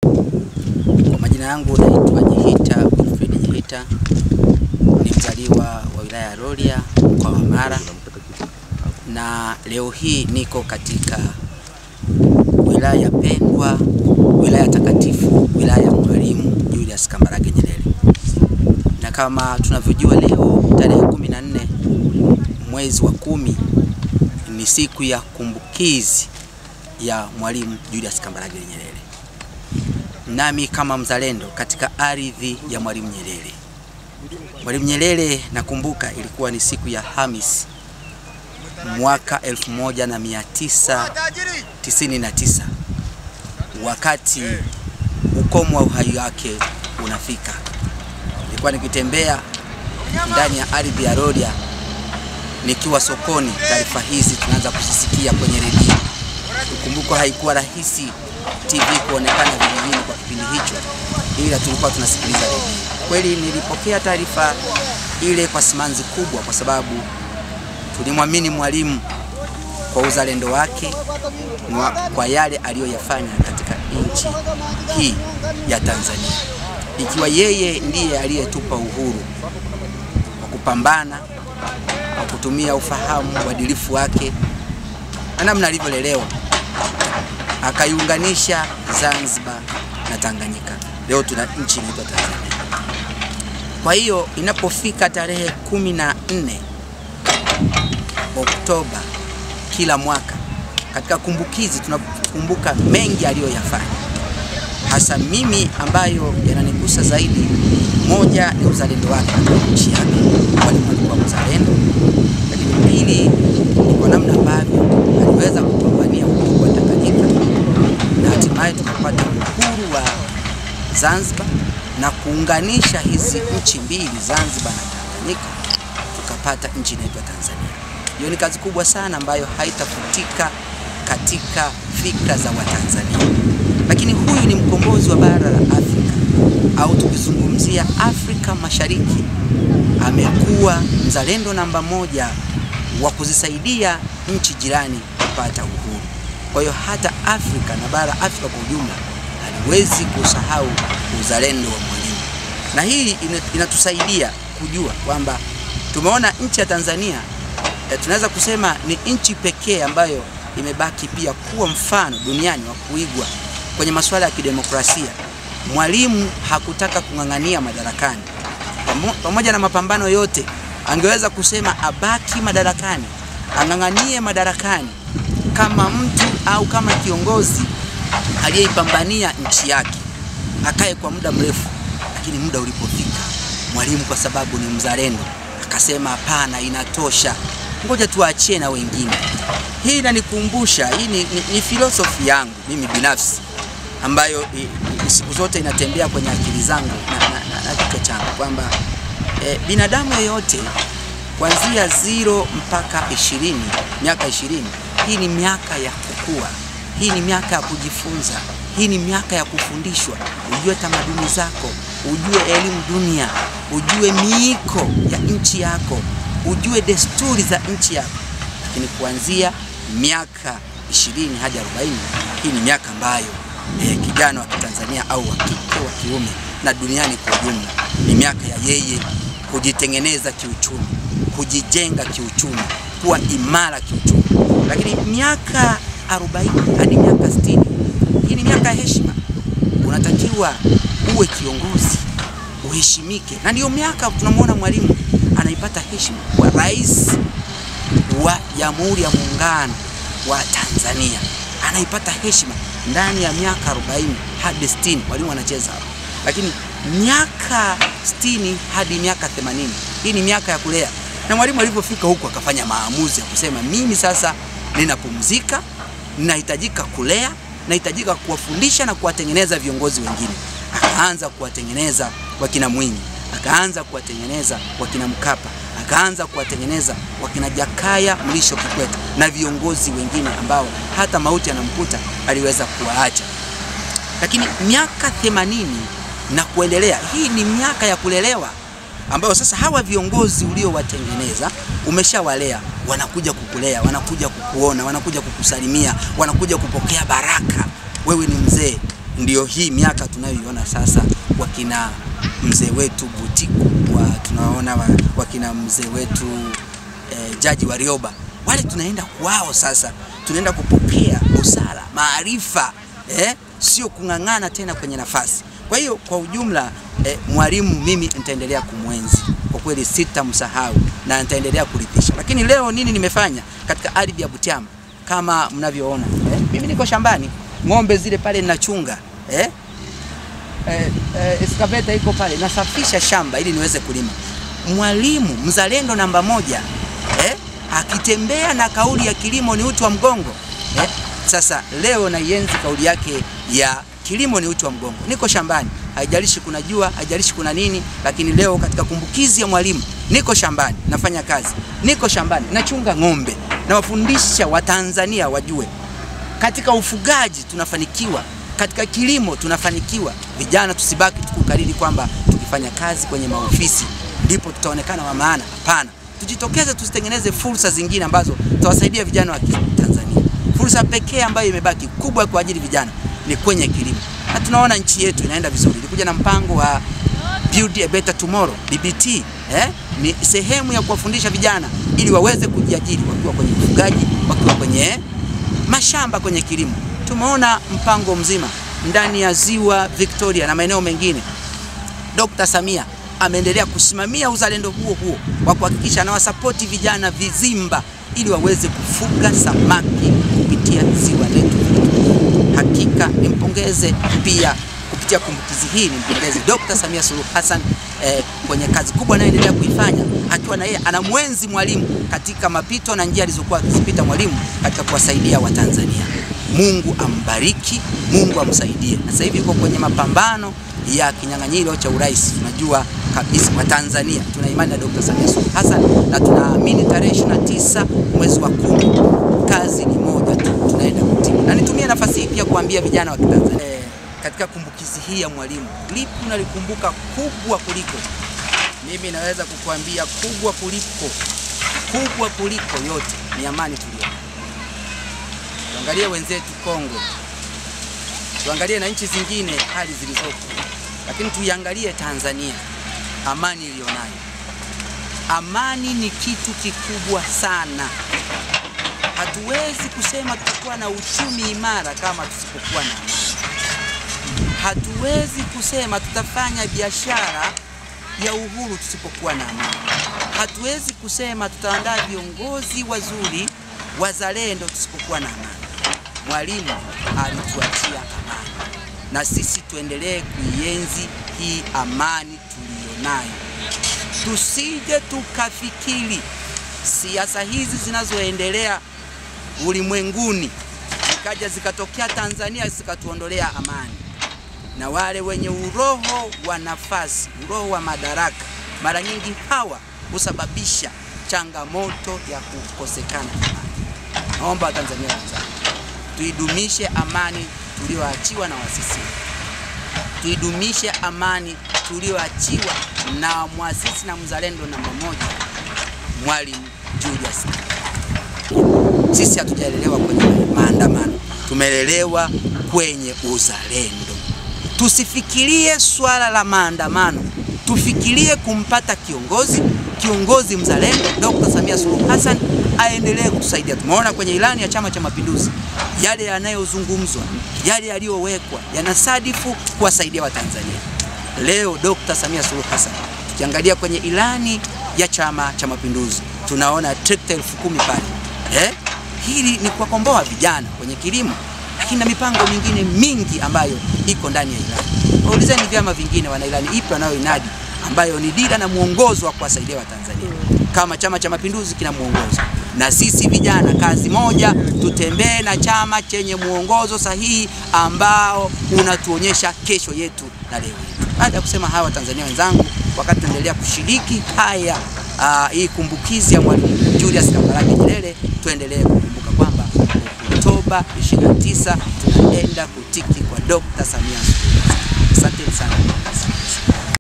Kwa majina yangu naitwa Jihita Wilfred Jihita, ni mzaliwa wa wilaya ya Rorya mkoa wa Mara, na leo hii niko katika wilaya pendwa, wilaya takatifu, wilaya ya Mwalimu Julius Kambarage Nyerere. Na kama tunavyojua leo tarehe 14 mwezi wa 10 ni siku ya kumbukizi ya Mwalimu Julius Kambarage Nyerere. Nami kama mzalendo katika ardhi ya Mwalimu Nyerere. Mwalimu Nyerere nakumbuka ilikuwa ni siku ya Hamisi mwaka 1999 wakati ukomo wa uhai wake unafika. Nilikuwa nikitembea ndani ya ardhi ya Rorya, nikiwa sokoni, taarifa hizi tunaanza kuzisikia kwenye redio. Tukumbuka haikuwa rahisi TV kuonekana vijijini kwa kipindi hicho, ila tulikuwa tunasikiliza redio. Kweli nilipokea taarifa ile kwa simanzi kubwa, kwa sababu tulimwamini Mwalimu kwa uzalendo wake, kwa yale aliyoyafanya katika nchi hii ya Tanzania. Ikiwa yeye ndiye aliyetupa uhuru kwa kupambana, kwa kutumia ufahamu uadilifu wake na namna alivyolelewa, akaiunganisha Zanzibar na Tanganyika. Leo tuna nchi inaitwa Tanzania. Kwa hiyo inapofika tarehe 14 Oktoba kila mwaka, katika kumbukizi tunakumbuka mengi aliyoyafanya. Hasa mimi ambayo yananigusa zaidi, moja ni uzalendo wake katika nchi yake. Mwalimu alikuwa mzalendo, lakini pili kwa namna ambavyo aliweza kupambania uhuru wa Tanganyika na hatimaye tukapata uhuru wa Zanzibar na kuunganisha hizi nchi mbili, Zanzibar na Tanganyika, tukapata nchi inaitwa Tanzania. Hiyo ni kazi kubwa sana ambayo haitafutika katika fikra za Watanzania. Lakini huyu ni mkombozi wa bara la Afrika, au tukizungumzia Afrika Mashariki, amekuwa mzalendo namba moja wa kuzisaidia nchi jirani kupata uhuru. Kwa hiyo hata Afrika na bara Afrika kwa ujumla haliwezi kusahau uzalendo wa Mwalimu. Na hii inatusaidia kujua kwamba tumeona nchi ya Tanzania, tunaweza kusema ni nchi pekee ambayo imebaki pia kuwa mfano duniani wa kuigwa kwenye masuala ya kidemokrasia. Mwalimu hakutaka kung'ang'ania madarakani. Pamoja na mapambano yote, angeweza kusema abaki madarakani, ang'ang'anie madarakani kama mtu au kama kiongozi aliyeipambania nchi yake, akae kwa muda mrefu. Lakini muda ulipofika, Mwalimu kwa sababu ni mzalendo akasema hapana, inatosha, ngoja tuachie na wengine. Hii inanikumbusha, hii ni filosofi yangu mimi binafsi ambayo siku zote inatembea kwenye akili zangu na kichwa changu, kwamba binadamu yeyote kuanzia 0 mpaka 20, miaka 20, hii ni miaka ya kukua, hii ni miaka ya kujifunza, hii ni miaka ya kufundishwa, ujue tamaduni zako, ujue elimu dunia, ujue miiko ya nchi yako, ujue desturi za nchi yako. Lakini kuanzia miaka 20 hadi 40, hii ni miaka ambayo kijana wa Kitanzania au wa kike wa kiume na duniani kwa ujumla, ni miaka ya yeye kujitengeneza kiuchumi, kujijenga kiuchumi, kuwa imara kiuchumi. Lakini miaka 40 hadi miaka 60, hii ni miaka ya heshima. Unatakiwa uwe kiongozi, uheshimike. Na ndio miaka tunamwona Mwalimu anaipata heshima kwa rais wa Jamhuri ya Muungano wa Tanzania. Anaipata heshima ndani ya miaka 40 hadi 60, Mwalimu anacheza hapo. Lakini miaka 60 hadi miaka 80, hii ni miaka ya kulea. Na Mwalimu alipofika huko akafanya maamuzi ya kusema, mimi sasa ninapumzika, ninahitajika kulea, nahitajika kuwafundisha na kuwatengeneza viongozi wengine. Akaanza kuwatengeneza wakina Mwinyi, akaanza kuwatengeneza wakina Mkapa, akaanza kuwatengeneza wakina Jakaya Mrisho Kikwete na viongozi wengine ambao hata mauti anamkuta aliweza kuwaacha. Lakini miaka 80 na kuendelea, hii ni miaka ya kulelewa, ambayo sasa hawa viongozi uliowatengeneza umeshawalea, wanakuja kukulea, wanakuja kukuona, wanakuja kukusalimia, wanakuja kupokea baraka. Wewe ni mzee, ndio hii miaka tunayoiona sasa, wakina mzee wetu Butiku, tunaona wakina mzee wetu Jaji Warioba, wale tunaenda kwao sasa, tunaenda kupokea busara, maarifa, sio kung'ang'ana tena kwenye nafasi. Kwa hiyo kwa ujumla Mwalimu mimi nitaendelea kumwenzi, kwa kweli sitamsahau na nitaendelea kurithisha. Lakini leo nini nimefanya katika ardhi ya Butiama? Kama mnavyoona, mimi niko shambani, ng'ombe zile pale ninachunga, excavator iko pale, nasafisha shamba ili niweze kulima. Mwalimu mzalendo namba 1, akitembea na kauli ya kilimo ni uti wa mgongo. Sasa leo naienzi kauli yake ya kilimo ni uti wa mgongo. Niko shambani, haijalishi kuna jua, haijalishi kuna nini, lakini leo katika kumbukizi ya Mwalimu niko shambani, nafanya kazi, niko shambani, nachunga ng'ombe, na wafundisha Watanzania wajue katika ufugaji tunafanikiwa, katika kilimo tunafanikiwa. Vijana tusibaki tukukariri kwamba tukifanya kazi kwenye maofisi ndipo tutaonekana wa maana. Hapana, tujitokeze, tusitengeneze fursa zingine ambazo tutawasaidia vijana wa Tanzania. Fursa pekee ambayo imebaki kubwa kwa ajili vijana ni kwenye kilimo. Na tunaona nchi yetu inaenda vizuri. Ilikuja na mpango wa Build a Better Tomorrow, BBT, ni sehemu ya kuwafundisha vijana ili waweze kujiajiri wakiwa kwenye ufugaji, wakiwa kwenye mashamba, kwenye kilimo. Tumeona mpango mzima ndani ya Ziwa Victoria na maeneo mengine. Dr. Samia ameendelea kusimamia uzalendo huo wa kuhakikisha anawasapoti vijana vizimba ili waweze kufuga samaki kupitia ziwa letu. Hakika nimpongeze pia kupitia kumbukizi hii, nimpongeze Dr. Samia Suluhu Hassan kwenye kazi kubwa anayoendelea kuifanya, akiwa na yeye anamwenzi Mwalimu katika mapito na njia alizokuwa akizipita Mwalimu katika kuwasaidia Watanzania. Mungu ambariki, Mungu amsaidie. Sasa hivi yuko kwenye mapambano ya kinyang'anyiro cha urais. Tunajua kabisa Watanzania tuna imani na Dr. Samia Suluhu Hassan, na tunaamini tarehe 29 mwezi wa 10 kazi ni moja tu, tunaenda kutimu. Na nitumie nafasi hii pia kuambia vijana wa Tanzania katika kumbukizi hii ya Mwalimu, lipi unalikumbuka kubwa kuliko? Mimi naweza kukuambia kubwa kuliko yote ni amani tulio. Tuangalie wenzetu Kongo, tuangalie na nchi zingine hali zilizopo, lakini tuiangalie Tanzania, amani iliyonayo. Amani ni kitu kikubwa sana. Hatuwezi kusema tutakuwa na uchumi imara kama tusipokuwa na amani. Hatuwezi kusema tutafanya biashara ya uhuru tusipokuwa na amani. Hatuwezi kusema tutaandaa viongozi wazuri wazalendo tusipokuwa na amani. Mwalimu alituachia amani, na sisi tuendelee kuienzi hii amani tuliyonayo. Tusije tukafikiri siasa hizi zinazoendelea ulimwenguni zikaja zikatokea Tanzania zikatuondolea amani. Na wale wenye uroho wa nafasi, uroho wa madaraka, mara nyingi hawa husababisha changamoto ya kukosekana amani. Naomba Tanzania wenzangu, tuidumishe amani tulioachiwa na wasisi. Tuidumishe amani tulioachiwa na muasisi na mzalendo namba 1, Mwalimu Julius. Sisi hatujalelewa kwenye maandamano, tumelelewa kwenye uzalendo. Tusifikirie swala la maandamano, tufikirie kumpata kiongozi mzalendo. Dr. Samia Suluhu Hassan aendelee kutusaidia. Tumeona kwenye ilani ya Chama cha Mapinduzi yale yanayozungumzwa, yale yaliyowekwa yanasadifu kuwasaidia Watanzania. Leo Dr. Samia Suluhu Hassan, tukiangalia kwenye ilani ya Chama cha Mapinduzi, tunaona trekta 10,000 pale. Hili ni kuwakomboa vijana kwenye kilimo, lakini na mipango mingine mingi ambayo iko ndani ya ilani. Waulizeni vyama vingine wana ilani ipi wanayoinadi ambayo ni dira na muongozo wa kuwasaidia Watanzania kama Chama cha Mapinduzi kina muongozo. Na sisi vijana kazi moja, tutembee na chama chenye muongozo sahihi ambao unatuonyesha kesho yetu na leo yetu. Baada ya kusema hawa, Tanzania wenzangu, wakati tunaendelea kushiriki haya hii kumbukizi ya Mwalimu Julius Kambarage Nyerere, tuendelee kukumbuka kwamba Oktoba 29 tunaenda kutiki kwa Dr. Samia Suluhu Hassan. Asante sana.